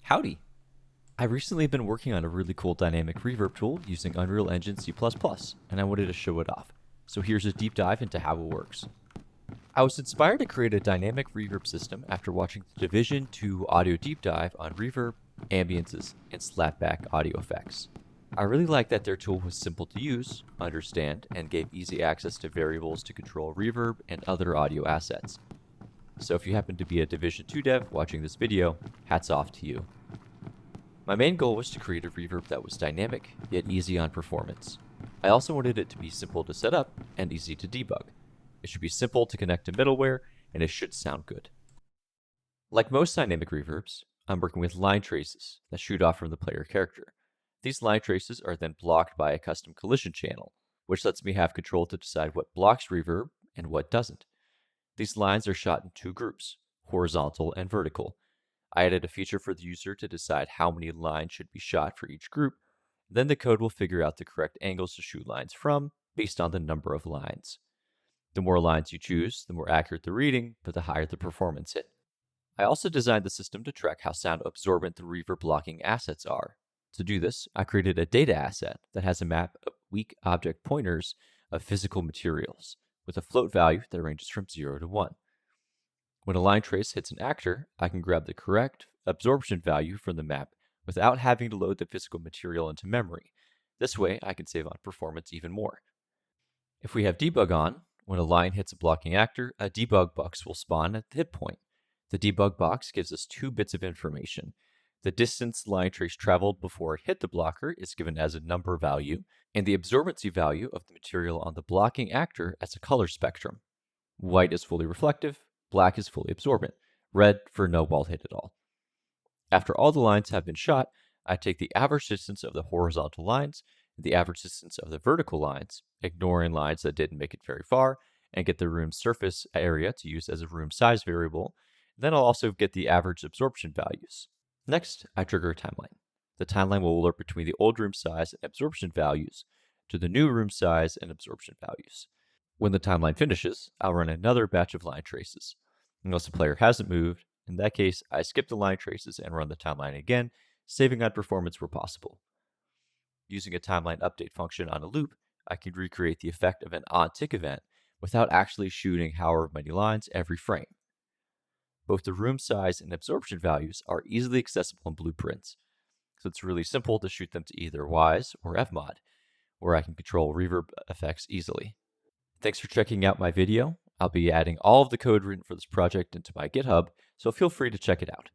Howdy! I've recently been working on a really cool dynamic reverb tool using Unreal Engine C++, and I wanted to show it off. So here's a deep dive into how it works. I was inspired to create a dynamic reverb system after watching the Division 2 audio deep dive on reverb, ambiances, and slapback audio effects. I really liked that their tool was simple to use, understand, and gave easy access to variables to control reverb and other audio assets. So if you happen to be a Division 2 dev watching this video, hats off to you. My main goal was to create a reverb that was dynamic, yet easy on performance. I also wanted it to be simple to set up and easy to debug. It should be simple to connect to middleware, and it should sound good. Like most dynamic reverbs, I'm working with line traces that shoot off from the player character. These line traces are then blocked by a custom collision channel, which lets me have control to decide what blocks reverb and what doesn't. These lines are shot in two groups, horizontal and vertical. I added a feature for the user to decide how many lines should be shot for each group. Then the code will figure out the correct angles to shoot lines from based on the number of lines. The more lines you choose, the more accurate the reading, but the higher the performance hit. I also designed the system to track how sound absorbent the reverb blocking assets are. To do this, I created a data asset that has a map of weak object pointers of physical materials with a float value that ranges from 0 to 1. When a line trace hits an actor, I can grab the correct absorption value from the map without having to load the physical material into memory. This way, I can save on performance even more. If we have debug on, when a line hits a blocking actor, a debug box will spawn at the hit point. The debug box gives us 2 bits of information. The distance line trace traveled before it hit the blocker is given as a number value, and the absorbency value of the material on the blocking actor as a color spectrum. White is fully reflective, black is fully absorbent, red for no wall hit at all. After all the lines have been shot, I take the average distance of the horizontal lines and the average distance of the vertical lines, ignoring lines that didn't make it very far, and get the room surface area to use as a room size variable. Then I'll also get the average absorption values. Next, I trigger a timeline. The timeline will alert between the old room size and absorption values to the new room size and absorption values. When the timeline finishes, I'll run another batch of line traces. Unless the player hasn't moved, in that case, I skip the line traces and run the timeline again, saving on performance where possible. Using a timeline update function on a loop, I can recreate the effect of an on-tick event without actually shooting however many lines every frame. Both the room size and absorption values are easily accessible in blueprints, so it's really simple to shoot them to either WISE or Fmod, where I can control reverb effects easily. Thanks for checking out my video. I'll be adding all of the code written for this project into my GitHub, so feel free to check it out.